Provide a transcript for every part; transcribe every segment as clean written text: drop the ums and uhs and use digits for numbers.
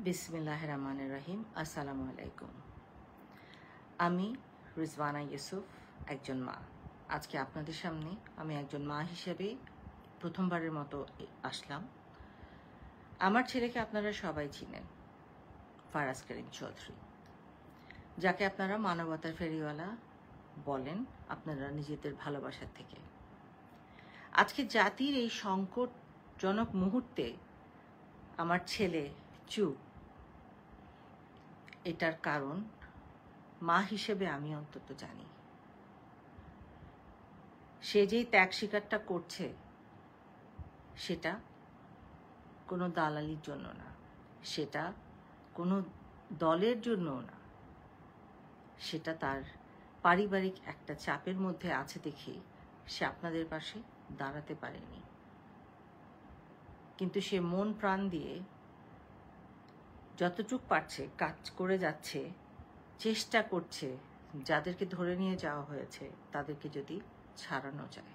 বিসমিল্লাহির রহমানির রহিম। আসসালামু আলাইকুম। আমি রিজওয়ানা ইউসুফ, একজন মা। আজকে আপনাদের সামনে আমি একজন মা হিসেবে প্রথমবারের মতো আসলাম। আমার ছেলেকে আপনারা সবাই চিনেন, ফারাজ করিম চৌধুরী, যাকে আপনারা মানবতার ফেরিওয়ালা বলেন আপনারা নিজেদের ভালোবাসার থেকে। আজকে জাতির এই সংকটজনক মুহূর্তে আমার ছেলে চুপ, এটার কারণ মা হিসেবে আমি অন্তত জানি। সে যেই ত্যাগ স্বীকারটা করছে সেটা কোনো দালালির জন্য না, সেটা কোনো দলের জন্যও না, সেটা তার পারিবারিক একটা চাপের মধ্যে আছে দেখেই সে আপনাদের পাশে দাঁড়াতে পারেনি। কিন্তু সে মন প্রাণ দিয়ে যতটুকু পারছে কাজ করে যাচ্ছে, চেষ্টা করছে যাদেরকে ধরে নিয়ে যাওয়া হয়েছে তাদেরকে যদি ছাড়ানো যায়।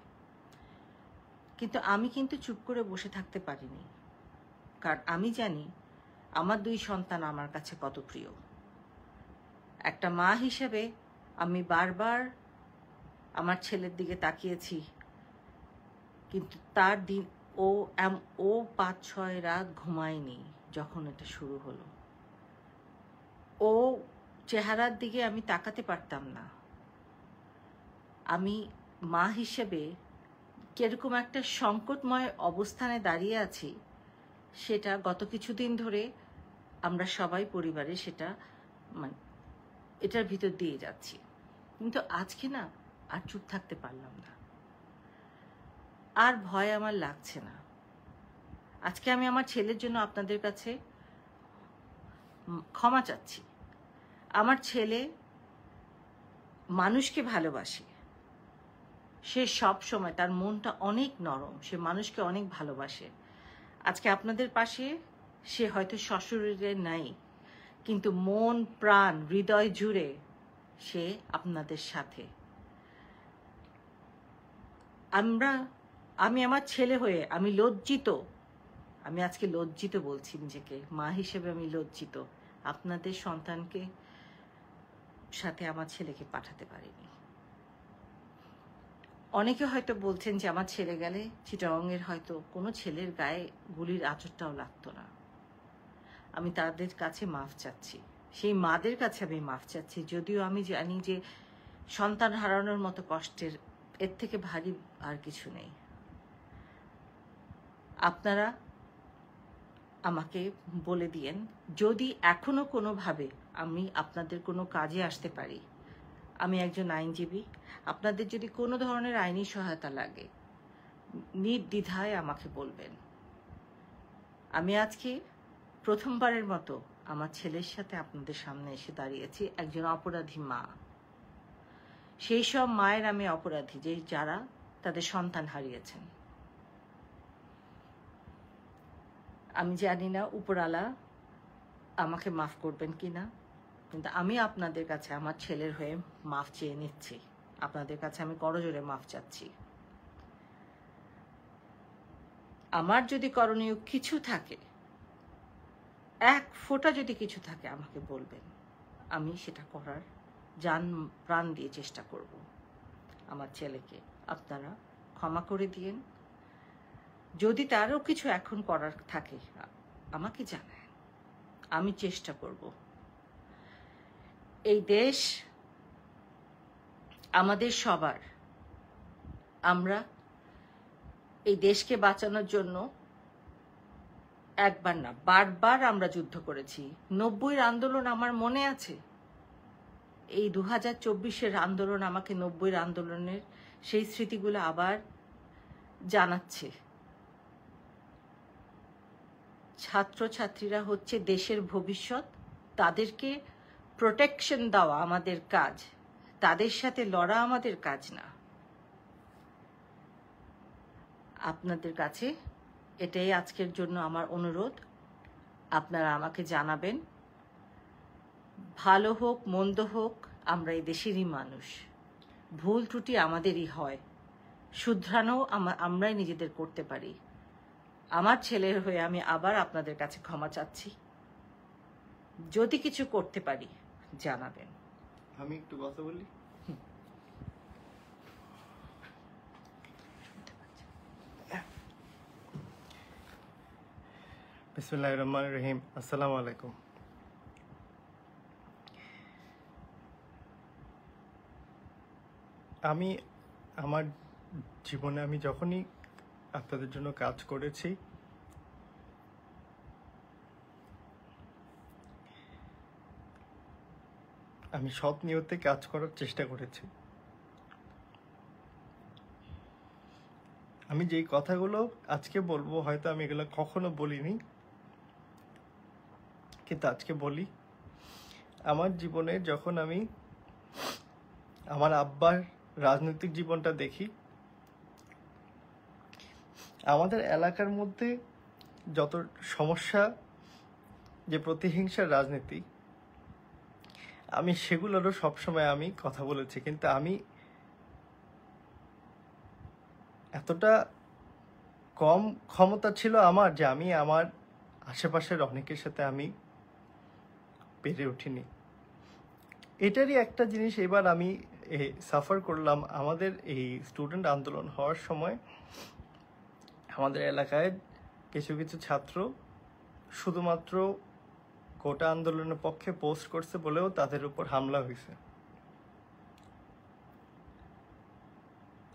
কিন্তু আমি চুপ করে বসে থাকতে পারিনি, কারণ আমি জানি আমার দুই সন্তান আমার কাছে কত প্রিয়। একটা মা হিসেবে আমি বারবার আমার ছেলের দিকে তাকিয়েছি, কিন্তু তার দিন ও 5-6 রাত ঘুমায়নি যখন এটা শুরু হলো। ও চেহারার দিকে আমি তাকাতে পারতাম না। আমি মা হিসেবে কিরকম একটা সংকটময় অবস্থানে দাঁড়িয়ে আছি সেটা গত কিছুদিন ধরে আমরা সবাই পরিবারে সেটা এটার ভিতর দিয়ে যাচ্ছি। কিন্তু আজকে না আর চুপ থাকতে পারলাম না, আর ভয় আমার লাগছে না। আজকে আমি আমার ছেলের জন্য আপনাদের কাছে ক্ষমা চাচ্ছি। আমার ছেলে মানুষকে ভালোবাসে, সে সব সময়, তার মনটা অনেক নরম, সে মানুষকে অনেক ভালোবাসে। আজকে আপনাদের পাশে সে হয়তো সশরীরে নাই, কিন্তু মন প্রাণ হৃদয় জুড়ে সে আপনাদের সাথে। আমি আমার ছেলে হয়ে আমি লজ্জিত, আমি আজকে লজ্জিত বলছি নিজেকে, মা হিসেবে আমি লজ্জিত আপনাদের সন্তানকে সাথে আমার ছেলেকে পাঠাতে পারিনি। অনেকে হয়তো বলছেন যে আমার ছেলে গেলে চিটাগংয়ের হয়তো কোনো ছেলের গায়ে গুলির আঁচড়টাও লাগতো না। আমি তাদের কাছে মাফ চাচ্ছি, সেই মাদের কাছে আমি মাফ চাচ্ছি, যদিও আমি জানি যে সন্তান হারানোর মতো কষ্টের এর থেকে ভারী আর কিছু নেই। আপনারা আমাকে বলে দিয়েন, যদি এখনো কোনোভাবে আমি আপনাদের কোনো কাজে আসতে পারি। আমি একজন আইনজীবী, আপনাদের যদি কোনো ধরনের আইনি সহায়তা লাগে নির্দ্বিধায় আমাকে বলবেন। আমি আজকে প্রথমবারের মতো আমার ছেলের সাথে আপনাদের সামনে এসে দাঁড়িয়েছি, একজন অপরাধী মা। সেই সব মায়ের আমি অপরাধী যে যারা তাদের সন্তান হারিয়েছেন। আমি জানি না উপরওয়ালা আমাকে মাফ করবেন কিনা, কিন্তু আমি আপনাদের কাছে আমার ছেলের হয়ে মাফ চেয়ে নিচ্ছি। আপনাদের কাছে আমি করজোড়ে মাফ চাচ্ছি। আমার যদি করণীয় কিছু থাকে, এক ফোঁটা যদি কিছু থাকে আমাকে বলবেন, আমি সেটা করার জান প্রাণ দিয়ে চেষ্টা করব। আমার ছেলেকে আপনারা ক্ষমা করে দিয়েন। যদি তারও কিছু এখন করার থাকে আমাকে জানান, আমি চেষ্টা করব। এই দেশ আমাদের সবার। আমরা এই দেশকে বাঁচানোর জন্য একবার না বারবার আমরা যুদ্ধ করেছি। 90-এর আন্দোলন আমার মনে আছে। এই 2024-এর আন্দোলন আমাকে 90-এর আন্দোলনের সেই স্মৃতিগুলো আবার জানাচ্ছে। ছাত্রছাত্রীরা হচ্ছে দেশের ভবিষ্যৎ, তাদেরকে প্রোটেকশন দেওয়া আমাদের কাজ, তাদের সাথে লড়া আমাদের কাজ না। আপনাদের কাছে এটাই আজকের জন্য আমার অনুরোধ। আপনারা আমাকে জানাবেন, ভালো হোক মন্দ হোক আমরা এই দেশেরই মানুষ, ভুল ত্রুটি আমাদেরই হয়, শুধরানো আমরাই নিজেদের করতে পারি। আমার ছেলের হয়ে আমি আবার আপনাদের কাছে ক্ষমা চাচ্ছি। যদি কিছু করতে পারি জানাবেন। আমি একটু কথা বলি। বিসমিল্লাহির রহমানির রহিম। আসসালামু আলাইকুম। আমি আমার জীবনে আমি যখনই আপনাদের জন্য কাজ করেছি, আমি সৎ নিয়তে কাজ করার চেষ্টা করেছি। আমি যেই কথাগুলো আজকে বলবো হয়তো আমি এগুলো কখনো বলিনি, কিন্তু আজকে বলি। আমার জীবনে যখন আমি আমার আব্বার রাজনৈতিক জীবনটা দেখি, আমাদের এলাকার মধ্যে যত সমস্যা, যে প্রতিহিংসার রাজনীতি, আমি সেগুলোরও সবসময় আমি কথা বলেছি। কিন্তু আমি এতটা কম ক্ষমতা ছিল আমার যে আমি আমার আশেপাশের অনেকের সাথে আমি পেরে উঠিনি। এটারই একটা জিনিস এবার আমি সাফার করলাম। আমাদের এই স্টুডেন্ট আন্দোলন হওয়ার সময় আমাদের এলাকায় কিছু কিছু ছাত্র শুধুমাত্র কোটা আন্দোলনের পক্ষে পোস্ট করছে বলেও তাদের উপর হামলা হয়েছে।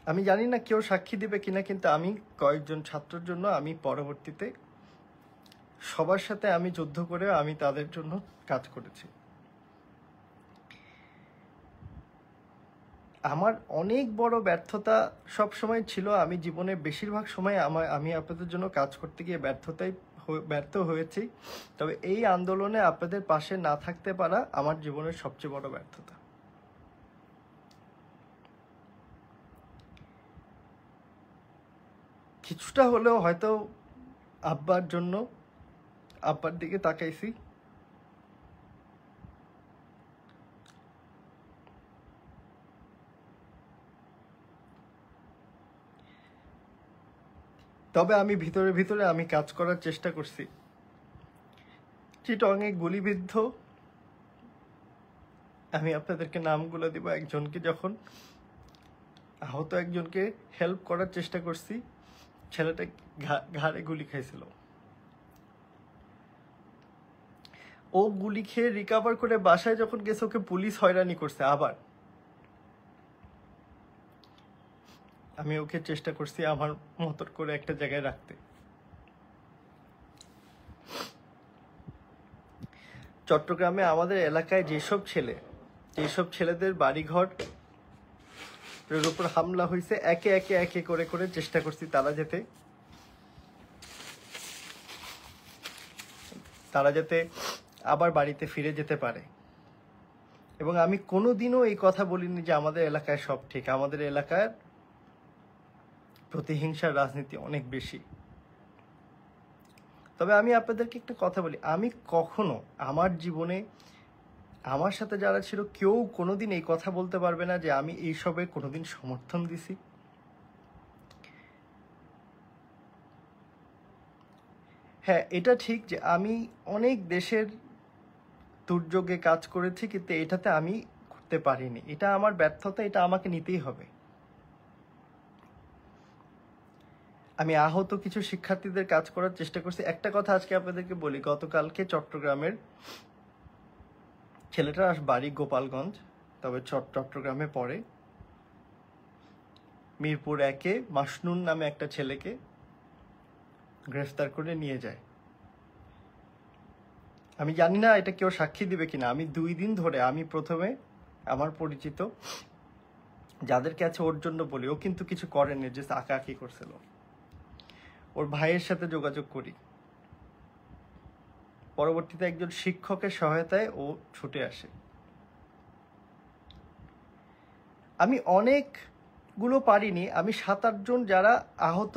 আমি জানি না কেউ সাক্ষী দিবে কিনা, কিন্তু আমি কয়েকজন ছাত্রের জন্য আমি পরবর্তীতে সবার সাথে আমি যুদ্ধ করে আমি তাদের জন্য কাজ করেছি। আমার অনেক বড় ব্যর্থতা সব সময় ছিল। আমি জীবনে বেশিরভাগ সময় আমি আপনাদের জন্য কাজ করতে গিয়ে ব্যর্থ হয়েছি। তবে এই আন্দোলনে আপনাদের পাশে না থাকতে পারা আমার জীবনের সবচেয়ে বড় ব্যর্থতা। কিছুটা হলেও হয়তো আব্বার জন্য আব্বার দিকে তাকাইছি। তবে আমি ভিতরে ভিতরে আমি কাজ করার চেষ্টা করছি। চিটংয়ে গুলিবিদ্ধ, আমি আপনাদেরকে নামগুলো দিব, একজনকে যখন আহত একজনকে হেল্প করার চেষ্টা করছি, ছেলেটা ঘাড়ে গুলি খাইছিল। ও গুলি খেয়ে রিকভার করে বাসায় যখন গেছে ওকে পুলিশ হয়রানি করছে। আবার আমি ওকে চেষ্টা করছি আমার মতো করে একটা জায়গায় রাখতে। চট্টগ্রামে আমাদের এলাকায় যেসব ছেলেদের বাড়িঘর এর উপর হামলা হয়েছে, একে একে করে চেষ্টা করছি তারা যাতে আবার বাড়িতে ফিরে যেতে পারে। এবং আমি কোনোদিনও এই কথা বলিনি যে আমাদের এলাকায় সব ঠিক। আমাদের এলাকার প্রতিহিংসার রাজনীতি অনেক বেশি। তবে আমি আপনাদেরকে একটা কথা বলি, আমি কখনো আমার জীবনে আমার সাথে যারা ছিল কেউ কোনোদিন এই কথা বলতে পারবে না যে আমি এইসবের কোনোদিন সমর্থন দিছি। হ্যাঁ, এটা ঠিক যে আমি অনেক দেশের দুর্যোগে কাজ করেছি, কিন্তু এটাতে আমি করতে পারিনি। এটা আমার ব্যর্থতা, এটা আমাকে নিতেই হবে। আমি আহত কিছু শিক্ষার্থীদের কাজ করার চেষ্টা করছি। একটা কথা আজকে আপনাদেরকে বলি, গতকালকে চট্টগ্রামের ছেলেটার বাড়ি গোপালগঞ্জ, তবে চট্টগ্রামে পড়ে। মিরপুর 1-এ মাসনুন নামে একটা ছেলেকে গ্রেফতার করে নিয়ে যায়। আমি জানি না এটা কেউ সাক্ষী দিবে কিনা। আমি 2 দিন ধরে আমি প্রথমে আমার পরিচিত যাদের কাছে ওর জন্য বলি, ও কিন্তু কিছু করেনি, যে আঁকাআঁকি করছিল। ওর ভাইয়ের সাথে যোগাযোগ করি। পরবর্তীতে একজন শিক্ষকের সহায়তায় ও ছুটে আসে। আমি অনেকগুলো পারিনি। আমি 7-8 জন যারা আহত,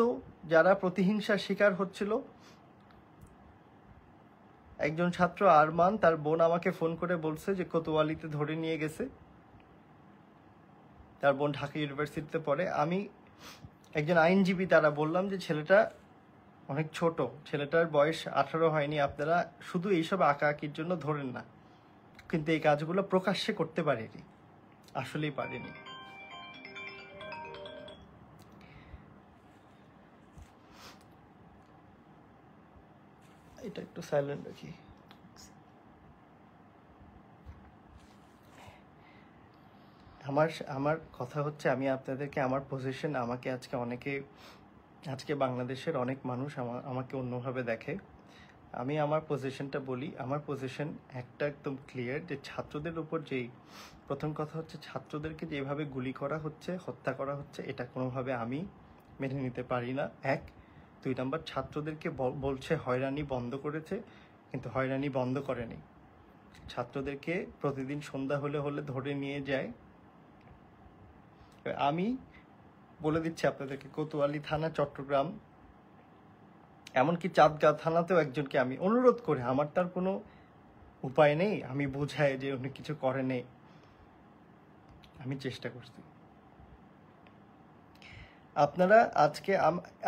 যারা প্রতিহিংসার শিকার হচ্ছিল, একজন ছাত্র আরমান, তার বোন আমাকে ফোন করে বলছে যে কোতোয়ালিতে ধরে নিয়ে গেছে। তার বোন ঢাকা ইউনিভার্সিটিতে পড়ে। আমি একজন আইনজীবী, তারা বললাম যে ছেলেটা অনেক ছোট, ছেলেটার বয়স 18 হয়নি। আপনারা শুধু এইসব আঁকাআঁকির জন্য ধরেন না, কিন্তু এই কাজগুলো প্রকাশ্যে করতে পারেনি, আসলেই পারেনি। এটা একটু সাইলেন্ট রাখি। আমার আমার কথা হচ্ছে, আমি আপনাদেরকে আমার পজিশন, আমাকে আজকে বাংলাদেশের অনেক মানুষ আমাকে অন্যভাবে দেখে। আমি আমার পজিশনটা বলি। আমার পজিশন একটা একদম ক্লিয়ার, যে ছাত্রদের উপর যেই প্রথম কথা হচ্ছে, ছাত্রদেরকে যেভাবে গুলি করা হচ্ছে, হত্যা করা হচ্ছে, এটা কোনোভাবে আমি মেনে নিতে পারি না। 1, 2 নাম্বার, ছাত্রদেরকে বলছে হয়রানি বন্ধ করেছে, কিন্তু হয়রানি বন্ধ করেনি। ছাত্রদেরকে প্রতিদিন সন্ধ্যা হলে ধরে নিয়ে যায়। আমি বলে দিচ্ছি আপনাদেরকে, কোতোয়ালি থানা, চট্টগ্রাম, এমনকি চাঁদগাঁও থানাতেও একজনকে আমি অনুরোধ করে, আমার তার কোনো উপায় নেই, আমি বোঝাই যে উনি কিছু করে নেই, আমি চেষ্টা করছি। আপনারা আজকে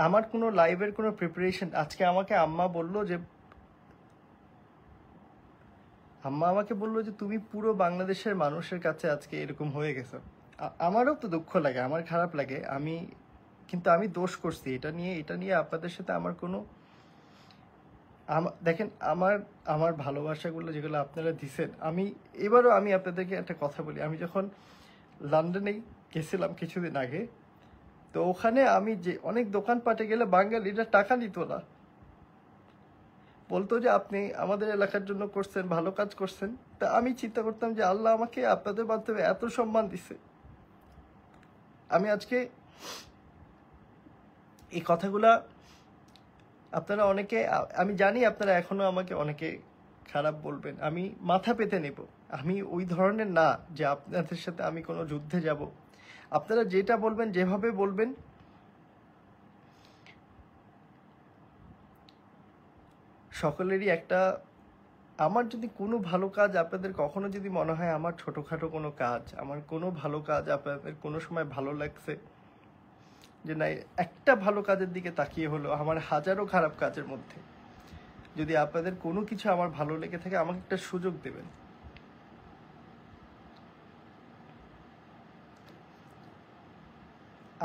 আমার কোনো লাইভের কোনো প্রিপারেশন, আজকে আমাকে আম্মা আমাকে বললো যে তুমি পুরো বাংলাদেশের মানুষের কাছে আজকে এরকম হয়ে গেছো। আমারও তো দুঃখ লাগে, আমার খারাপ লাগে, কিন্তু আমি দোষ করছি এটা নিয়ে আপনাদের সাথে আমার কোনো দেখেন, আমার ভালোবাসাগুলো যেগুলো আপনারা দিছেন, এবারও আমি আপনাদেরকে একটা কথা বলি। আমি যখন লন্ডনে গেছিলাম কিছুদিন আগে, তো ওখানে আমি যে অনেক দোকানপাটে গেলে বাঙালিরা টাকা নিত না, বলতো যে আপনি আমাদের এলাকার জন্য করছেন, ভালো কাজ করছেন। তা আমি চিন্তা করতাম যে আল্লাহ আমাকে আপনাদের মাধ্যমে এত সম্মান দিছে। আমি আজকে এই কথাগুলা আপনারা অনেকে, আমি জানি আপনারা এখনো আমাকে অনেকে খারাপ বলবেন, আমি মাথা পেতে নেব। আমি ওই ধরনের না যে আপনাদের সাথে আমি কোনো যুদ্ধে যাব। আপনারা যেটা বলবেন, যেভাবে বলবেন, সকলেরই একটা, আমার যদি কোনো ভালো কাজ আপনাদের কখনো যদি মনে হয়, আমার ছোটোখাটো কোনো কাজ, আমার কোনো ভালো কাজ আপনাদের কোনো সময় ভালো লাগছে, যে না একটা ভালো কাজের দিকে তাকিয়ে হলো আমার হাজারো খারাপ কাজের মধ্যে, যদি আপনাদের কোনো কিছু আমার ভালো লেগে থাকে, আমাকে একটা সুযোগ দেবেন।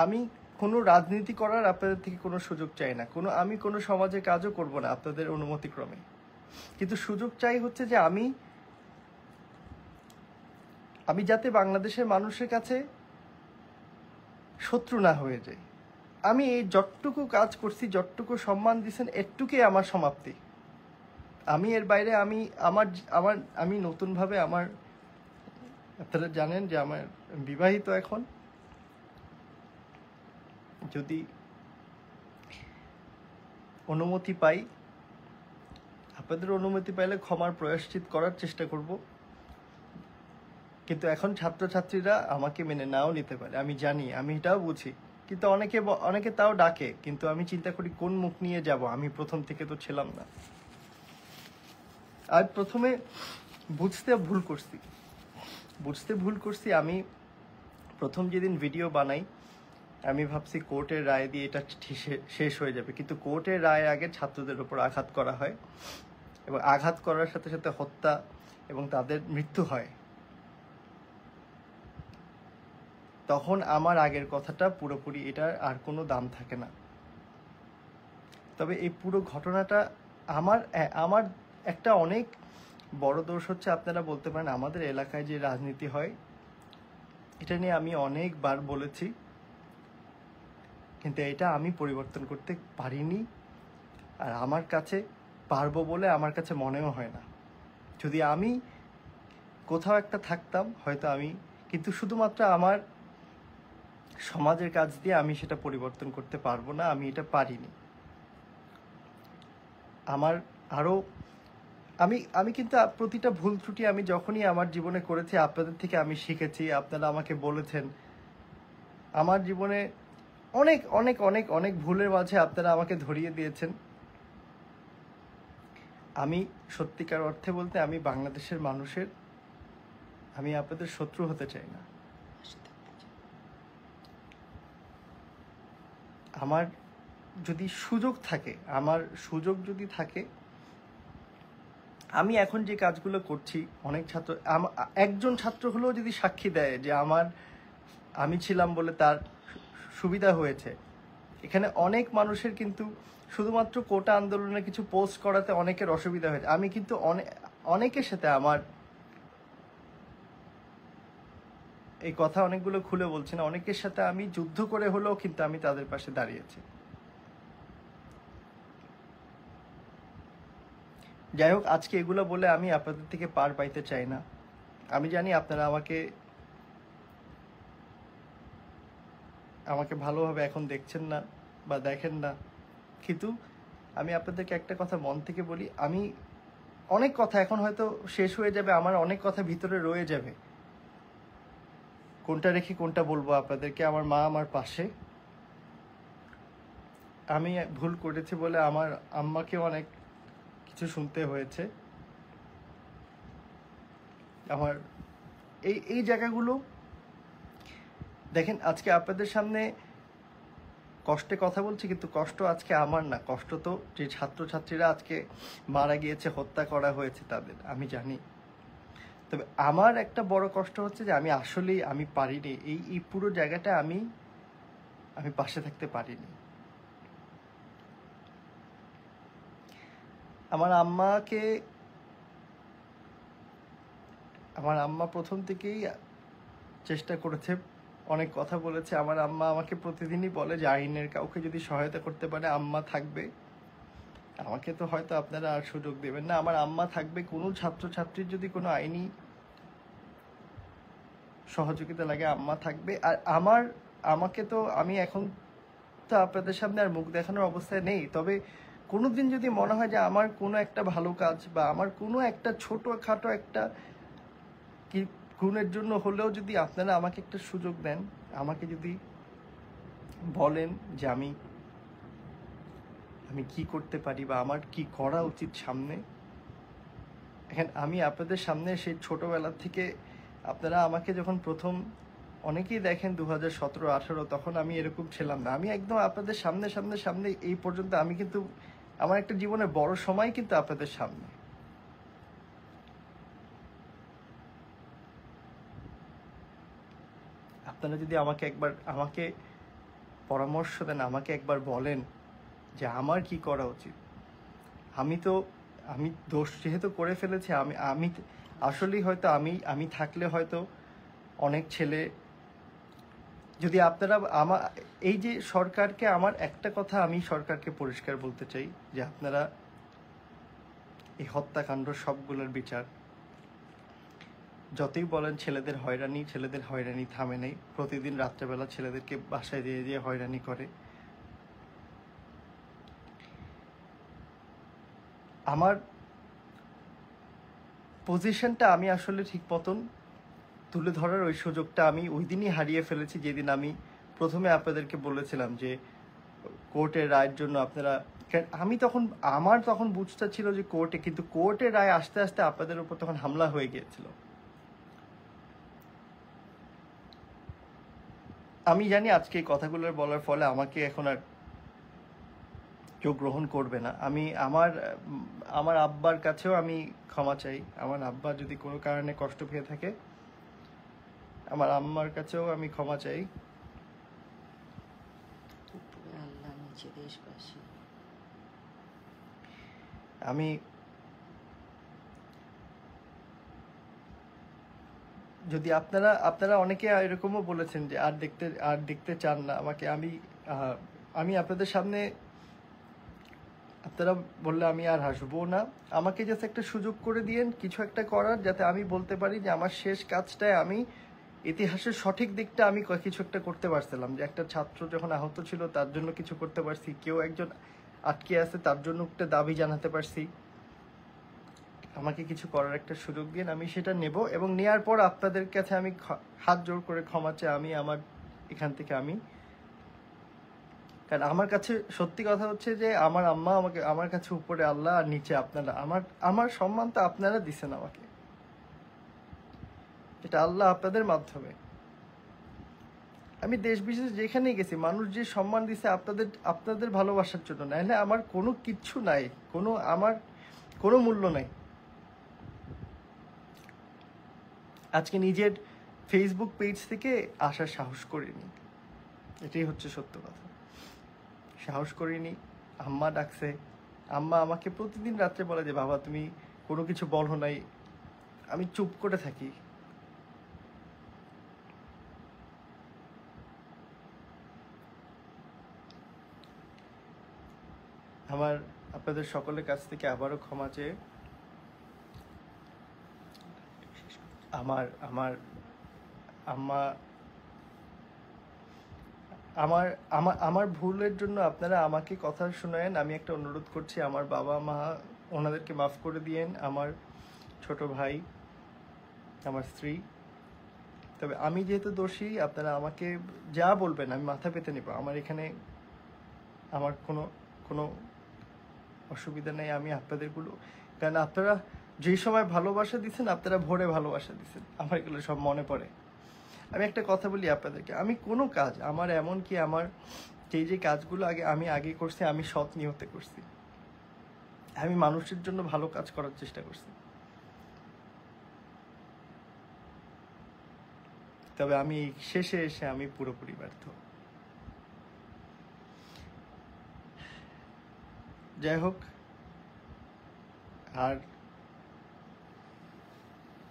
আমি কোনো রাজনীতি করার আপনাদের থেকে কোনো সুযোগ চাই না, আমি কোনো সমাজে কাজও করব না আপনাদের অনুমতিক্রমে, কিন্তু সুযোগ চাই হচ্ছে যে আমি যাতে বাংলাদেশের মানুষের কাছে শত্রু না হয়ে যাই। আমি এই যতটুকু কাজ করছি, যতটুকু সম্মান দিয়েছেন, এটুকুই আমার সমাপ্তি। আমি এর বাইরে আমি নতুনভাবে আপনারা জানেন যে আমার বিবাহিত এখন, যদি অনুমতি পাই, আপনাদের অনুমতি পাইলে ক্ষমার প্রয়াশ্চিত করার চেষ্টা করব। কিন্তু এখন ছাত্রছাত্রীরা আমাকে মেনে নাও নিতে পারে, আমি জানি, আমি এটাও বুঝি, কিন্তু অনেকে তাও ডাকে, কিন্তু আমি চিন্তা করি কোন মুখ নিয়ে যাব। আমি প্রথম থেকে তো ছিলাম না, আর প্রথমে বুঝতে ভুল করছি। আমি প্রথম যেদিন ভিডিও বানাই, আমি ভাবছি কোর্টের রায় দিয়ে এটা শেষ হয়ে যাবে, কিন্তু কোর্টের রায়ের আগে ছাত্রদের উপর আঘাত করা হয়, এবং আঘাত করার সাথে সাথে হত্যা এবং তাদের মৃত্যু হয়। তখন আমার আগের কথাটা পুরোপুরি, এটার আর কোনো দাম থাকে না। তবে এই পুরো ঘটনাটা আমার একটা অনেক বড় দোষ হচ্ছে, আপনারা বলতে পারেন আমাদের এলাকায় যে রাজনীতি হয়, এটা নিয়ে আমি অনেকবার বলেছি, কিন্তু এটা আমি পরিবর্তন করতে পারিনি, আর আমার কাছে পারবো বলে আমার কাছে মনেও হয় না। যদি আমি কোথাও একটা থাকতাম হয়তো কিন্তু শুধুমাত্র আমার সমাজের কাজ দিয়ে আমি সেটা পরিবর্তন করতে পারবো না, আমি এটা পারিনি। আমি কিন্তু প্রতিটা ভুল ত্রুটি আমি যখনই আমার জীবনে করেছি, আপনাদের থেকে আমি শিখেছি, আপনারা আমাকে বলেছেন। আমার জীবনে অনেক অনেক অনেক অনেক ভুলের মাঝে আপনারা আমাকে ধরিয়ে দিয়েছেন। আমি সত্যিকার অর্থে বলতে, আমি বাংলাদেশের মানুষের, আমি আপনাদের শত্রু হতে চাই না। আমার যদি সুযোগ থাকে, আমার সুযোগ যদি থাকে, আমি এখন যে কাজগুলো করছি, অনেক ছাত্র, একজন ছাত্র হলেও যদি সাক্ষী দেয় যে আমি ছিলাম বলে তার সুবিধা হয়েছে, এখানে অনেক মানুষের কিন্তু শুধুমাত্র কোটা আন্দোলনে কিছু পোস্ট করাতে অনেকের অসুবিধা হয়েছে। আমি কিন্তু অনেকের সাথে আমার এই কথা অনেকগুলো খুলে বলছি না, অনেকের সাথে আমি যুদ্ধ করে হলেও কিন্তু আমি তাদের পাশে দাঁড়িয়েছি। যাই হোক, আজকে এগুলো বলে আমি আপনাদের থেকে পার পাইতে চাই না। আমি জানি আপনারা আমাকে ভালোভাবে এখন দেখছেন না বা দেখেন না, কিন্তু আমি আপনাদেরকে একটা কথা মন থেকে বলি, আমি অনেক কথা এখন হয়তো শেষ হয়ে যাবে, আমার অনেক কথা ভিতরে রয়ে যাবে, কোনটা রেখে কোনটা বলবো আপনাদেরকে। আমার মা আমার পাশে, আমি ভুল করেছি বলে আমার আম্মাকেও অনেক কিছু শুনতে হয়েছে। আমার এই জায়গাগুলো দেখেন, আজকে আপনাদের সামনে কষ্টে কথা বলছি, কিন্তু কষ্ট আজকে আমার না, কষ্ট তো যে ছাত্রছাত্রীরা আজকে মারা গিয়েছে, হত্যা করা হয়েছে তাদের, আমি জানি। তবে আমার একটা বড় কষ্ট হচ্ছে যে আমি পারিনি, এই পুরো জায়গাটা আমি পাশে থাকতে পারিনি। আমার আম্মা প্রথম থেকেই চেষ্টা করেছে, অনেক কথা বলেছে। আমার আম্মা আমাকে প্রতিদিনই বলে যে আইনের কাউকে যদি সহায়তা করতে পারে আম্মা থাকবে। আমাকে তো হয়তো আপনারা আর সুযোগ দেবেন না, আমার আম্মা থাকবে। কোনো ছাত্রছাত্রীর যদি কোনো আইনি সহযোগিতা লাগে আম্মা থাকবে। আর আমাকে তো, আমি এখন তো আপনাদের সামনে আর মুখ দেখানোর অবস্থায় নেই, তবে কোনোদিন যদি মনে হয় যে আমার কোনো একটা ভালো কাজ বা আমার কোনো একটা ছোটোখাটো একটা কি গুণের জন্য হলেও যদি আপনারা আমাকে একটা সুযোগ দেন, আমাকে যদি বলেন যে আমি কি করতে পারি বা আমার কি করা উচিত সামনে, এখন আমি আপনাদের সামনে সেই ছোটবেলা থেকে, আপনারা আমাকে যখন প্রথম অনেকেই দেখেন 2017-18, তখন আমি এরকম ছিলাম না। আমি একদম আপনাদের সামনে এই পর্যন্ত, আমি কিন্তু আমার একটা জীবনের বড় সময় কিন্তু আপনাদের সামনে। আপনারা যদি আমাকে পরামর্শ দেন, আমাকে একবার বলেন যে আমার কি করা উচিত। আমি দোষ যেহেতু করে ফেলেছি, আমি আসলেই হয়তো আমি থাকলে হয়তো অনেক ছেলে, যদি আপনারা এই যে সরকারকে, আমার একটা কথা আমি সরকারকে পরিষ্কার বলতে চাই যে আপনারা এই হত্যাকাণ্ড সবগুলোর বিচার, যতই বলেন ছেলেদের হয়রানি থামে নাই। প্রতিদিন রাত্রেবেলা ছেলেদেরকে বাসায় দিয়ে হয়রানি করে। আমার পজিশনটা আমি আসলে ঠিক মতন তুলে ধরার ওই সুযোগটা আমি ওই দিনই হারিয়ে ফেলেছি, যেদিন আমি প্রথমে আপনাদেরকে বলেছিলাম যে কোর্টের রায়ের জন্য আপনারা, আমার তখন বুঝতে ছিল যে কিন্তু কোর্টের রায় আস্তে আস্তে আপনাদের উপর তখন হামলা হয়ে গিয়েছিল। আমি জানি আজকে এই কথাগুলো বলার ফলে আমাকে এখন আর কেউ গ্রহণ করবে না। আমি আমার আব্বার কাছেও আমি ক্ষমা চাই। আমার আব্বা যদি কোনো কারণে কষ্ট পেয়ে থাকে, আমার আম্মার কাছেও আমি ক্ষমা চাই। আল্লাহ নিচে দেশবাসী। আমি যদি আপনারা অনেকে এরকমও বলেছেন যে আর দেখতে চান না আমাকে, আমি আপনাদের সামনে, আপনারা বললে আমি আর হাসবো না। আমাকে জাস্ট একটা সুযোগ করে দিয়েন কিছু একটা করার, যাতে আমি বলতে পারি যে আমার শেষ কাজটায় আমি ইতিহাসের সঠিক দিকটা আমি কিছু একটা করতে পারছিলাম, যে একটা ছাত্র যখন আহত ছিল তার জন্য কিছু করতে পারছি, কেউ একজন আটকে আছে তার জন্য একটা দাবি জানাতে পারছি। আমাকে কিছু করার একটা সুযোগ দিন, আমি সেটা নেব, এবং নেয়ার পর আপনাদের কাছে আমি হাত জোর করে ক্ষমা চাই। আমি এখান থেকে কারণ আমার কাছে সত্যি কথা হচ্ছে যে আমার আম্মা আমার কাছে উপরে আল্লাহ আর নিচে আপনারা, আমার সম্মানটা আপনারা দিছেন আমাকে, এটা আল্লাহ আপনাদের মাধ্যমে। আমি দেশ বিশেষ যেখানেই গেছি মানুষ যে সম্মান দিছে আপনাদের ভালোবাসার জন্য, নাহলে আমার কোনো কিচ্ছু নাই, আমার কোনো মূল্য নাই। আজকে নিজের ফেসবুক পেজ থেকে আসার সাহস করিনি, এটাই হচ্ছে সত্য কথা। সাহস করিনি। আম্মা ডাকছে, আম্মা আমাকে প্রতিদিন রাত্রে বলে যে বাবা তুমি কোনো কিছু বলো নাই, আমি চুপ করে থাকি। আমার আপনাদের সকলের কাছ থেকে আবারও ক্ষমা চেয়ে আমার আমার আম্মা আমার আমার আমার ভুলের জন্য আপনারা আমাকে কথা শোনায়েন। আমি একটা অনুরোধ করছি, আমার বাবা মা ওনাদেরকে মাফ করে দিয়েন, আমার ছোট ভাই, আমার স্ত্রী। তবে আমি যেহেতু দোষী, আপনারা আমাকে যা বলবেন আমি মাথা পেতে নেব। আমার এখানে আমার কোনো অসুবিধা নেই। আমি আপনাদেরগুলো, কারণ আপনারা যেই সময় ভালোবাসা দিচ্ছেন, আপনারা ভোরে ভালোবাসা দিচ্ছেন, আমার এগুলো সব মনে পড়ে। আমি একটা কথা বলি আপনাদেরকে, আমি কোনো কাজ আমার এমনকি আমার যে কাজগুলো আমি আগে করছি, আমি সৎ নিয়তে করছি। আমি মানুষের জন্য ভালো কাজ করার চেষ্টা করছি। তবে আমি শেষে এসে আমি পুরোপুরি ব্যর্থ। যাই হোক, আর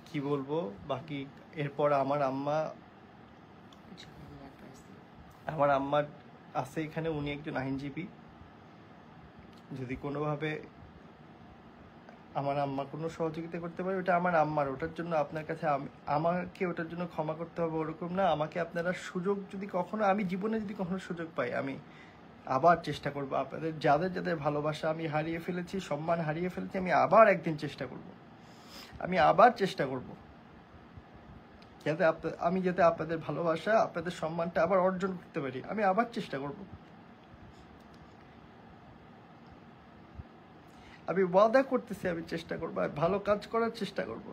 কি বলবো বাকি। এরপর আমার আম্মার আছে এখানে, উনি একজন আইনজীবী। যদি কোনোভাবে আমার আম্মা কোনো সহযোগিতা করতে পারে, ওটা আমার আম্মার, ওটার জন্য আপনার কাছে আমাকে ওটার জন্য ক্ষমা করতে হবে ওরকম না। আমাকে আপনারা সুযোগ যদি কখনো, আমি জীবনে যদি কখনো সুযোগ পাই, আমি আবার চেষ্টা করবো। আপনাদের যাদের ভালোবাসা আমি হারিয়ে ফেলেছি, সম্মান হারিয়ে ফেলেছি, আমি আবার একদিন চেষ্টা করব। আমি আবার চেষ্টা করব যাতে আপনাদের ভালোবাসা, আপনাদের সম্মানটা আবার অর্জন করতে পারি। আমি আবার চেষ্টা করব। আমি ওয়াদা করতেছি, আমি চেষ্টা করবো, ভালো কাজ করার চেষ্টা করব।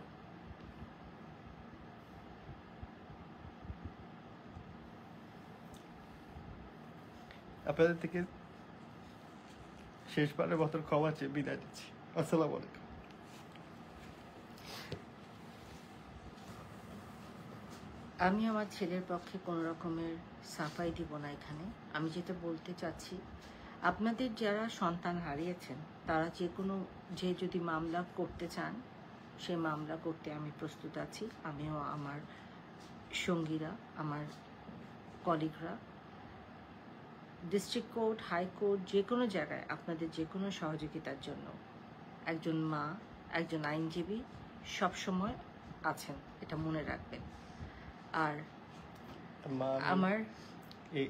আপনাদের থেকে শেষবারের মতন ক্ষমা চেয়ে বিদায় দিচ্ছি। আসসালামু আলাইকুম। আমি আমার ছেলের পক্ষে কোনো রকমের সাফাই দিব না এখানে। আমি যেটা বলতে চাচ্ছি, আপনাদের যারা সন্তান হারিয়েছেন তারা যে যদি মামলা করতে চান, সে মামলা করতে আমি প্রস্তুত আছি। আমিও, আমার সঙ্গীরা, আমার কলিগরা, ডিস্ট্রিক্ট কোর্ট, হাইকোর্ট, যে কোনো জায়গায় আপনাদের যে কোনো সহযোগিতার জন্য একজন মা, একজন আইনজীবী সবসময় আছেন, এটা মনে রাখবেন। আর আমার এই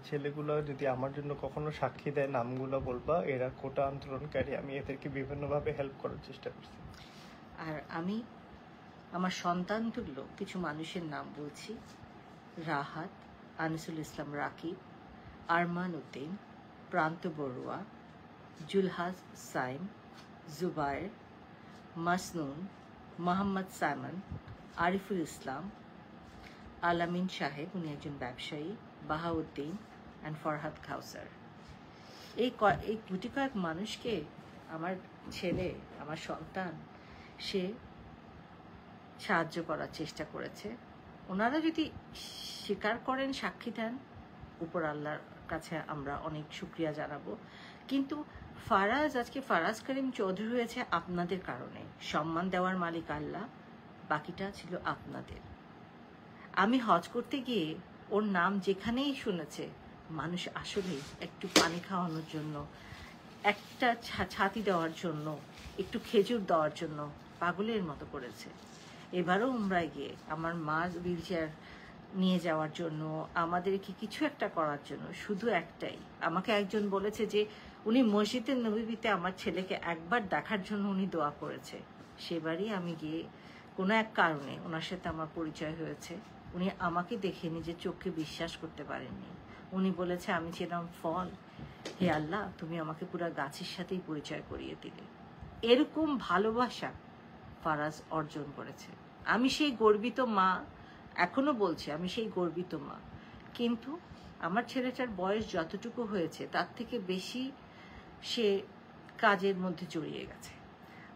ছেলেগুলো যদি আমার জন্য কখনো সাক্ষী দেয়, নামগুলো বলবা, এরা কোটা আন্দোলনকারী। আমি এদেরকে বিভিন্নভাবে হেল্প করার চেষ্টা করছি। আর আমি আমার সন্তান তুল্য কিছু মানুষের নাম বলছি: রাহাত, আনিসুল ইসলাম রাকিব, আরমান উদ্দিন, প্রান্ত বড়ুয়া, জুলহাস সাইম, জুবায়ের, মাসনুন, মোহাম্মদ সাইমন, আরিফুল ইসলাম, আলামিন সাহেব, উনি একজন ব্যবসায়ী, বাহাউদ্দিন অ্যান্ড ফরহাদ কাউসার। এই গুটি কয়েক মানুষকে আমার ছেলে, আমার সন্তান, সে সাহায্য করার চেষ্টা করেছে। ওনারা যদি স্বীকার করেন, সাক্ষী দেন, উপর আল্লাহর কাছে আমরা অনেক শুকরিয়া জানাবো। কিন্তু আজকে ফারাজ করিম চৌধুরী হয়েছে আপনাদের কারণে। সম্মান দেওয়ার মালিক আল্লাহ, বাকিটা ছিল আপনাদের। আমি হজ করতে গিয়ে ওর নাম যেখানেই শুনেছে, মানুষ আসলে একটু পানি খাওয়ানোর জন্য, একটা ছাতি দেওয়ার জন্য, একটু খেজুর দেওয়ার জন্য পাগলের মতো করেছে। এবারও উমরায় গিয়ে আমার মা হুইল চেয়ার নিয়ে যাওয়ার জন্য, আমাদেরকে কিছু একটা করার জন্য, শুধু একটাই, আমাকে একজন বলেছে যে উনি মসজিদে নববীতে আমার ছেলেকে একবার দেখার জন্য উনি দোয়া করেছে। সেবারই আমি গিয়ে কোনো এক কারণে ওনার সাথে আমার পরিচয় হয়েছে। উনি আমাকে দেখে নিজের চোখকে বিশ্বাস করতে পারেননি। উনি বলেছে আমি ছিলাম ফল, হে আল্লাহ তুমি আমাকে পুরো গাছের সাথেই পরিচয় করিয়ে দিলে। এরকম ভালোবাসা ফারাজ অর্জন করেছে। আমি সেই গর্বিত মা, এখনো বলছি আমি সেই গর্বিত মা। কিন্তু আমার ছেলেটার বয়স যতটুকু হয়েছে তার থেকে বেশি সে কাজের মধ্যে জড়িয়ে গেছে।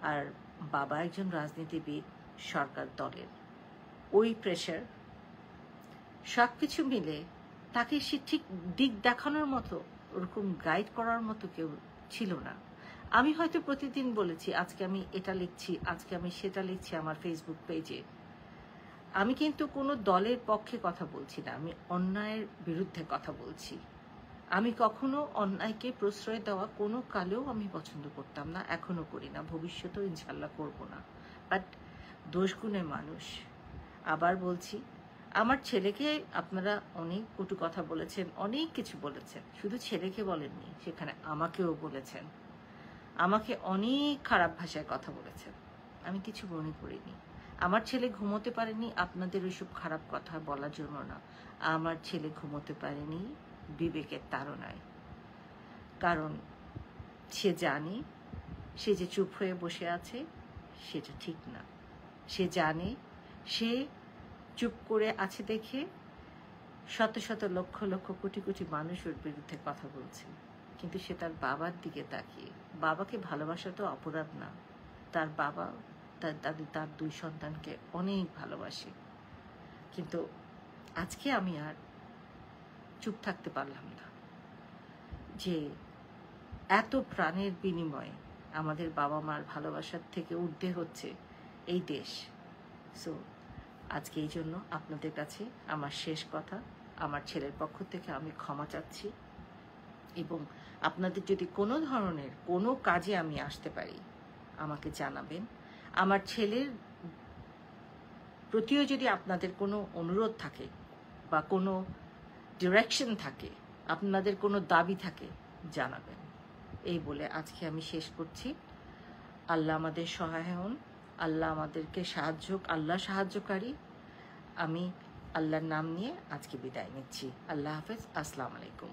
আর বাবা একজন রাজনীতিবিদ, সরকার দলের, ওই প্রেশার সব কিছু মিলে তাকে সে ঠিক দিক দেখানোর মতো, ওরকম গাইড করার মতো কেউ ছিল না। আমি হয়তো প্রতিদিন বলেছি আজকে আমি এটা লিখছি, আজকে আমি সেটা লিখছি আমার ফেসবুক পেজে। আমি কিন্তু কোনো দলের পক্ষে কথা বলছি না, আমি অন্যায়ের বিরুদ্ধে কথা বলছি। আমি কখনো অন্যায়কে প্রশ্রয় দেওয়া কোনো কালেও আমি পছন্দ করতাম না, এখনো করি না, ভবিষ্যতেও ইনশাল্লাহ করব না। বাট দোষগুণে মানুষ। আবার বলছি, আমার ছেলেকে আপনারা অনেক কটু কথা বলেছেন, অনেক কিছু বলেছেন, শুধু ছেলেকে বলেননি, সেখানে আমাকেও বলেছেন, আমাকে অনেক খারাপ ভাষায় কথা বলেছেন। আমি কিছু মনে করিনি। আমার ছেলে ঘুমোতে পারেনি আপনাদের ওইসব খারাপ কথা বলার জন্য না, আমার ছেলে ঘুমোতে পারেনি বিবেকের তাড়নায়। কারণ সে জানে সে যে চুপ হয়ে বসে আছে সেটা ঠিক না। সে জানে সে চুপ করে আছে দেখে শত শত লক্ষ লক্ষ কোটি কোটি মানুষ ওর বিরুদ্ধে কথা বলছে। কিন্তু সে তার বাবার দিকে তাকিয়ে, বাবাকে ভালোবাসা তো অপরাধ না, তার বাবা তার দাদি তার দুই সন্তানকে অনেক ভালোবাসে। কিন্তু আজকে আমি আর চুপ থাকতে পারলাম না যে এত প্রাণের বিনিময়ে আমাদের বাবা মার ভালোবাসার থেকে ঊর্ধ্বে হচ্ছে এই দেশ। সো আজকে এই জন্য আপনাদের কাছে আমার শেষ কথা, আমার ছেলের পক্ষ থেকে আমি ক্ষমা চাচ্ছি, এবং আপনাদের যদি কোনো ধরনের কোনো কাজে আমি আসতে পারি আমাকে জানাবেন। আমার ছেলের প্রতিও যদি আপনাদের কোনো অনুরোধ থাকে বা কোনো ডিরেকশন থাকে, আপনাদের কোনো দাবি থাকে, জানাবেন। এই বলে আজকে আমি শেষ করছি। আল্লাহ আমাদের সহায় হন, আল্লাহ আমাদেরকে আল্লাহ সাহায্যকারী। আমি আল্লাহর নাম নিয়ে আজকে বিদায় নিচ্ছি। আল্লাহ হাফেজ, আসসালামু আলাইকুম।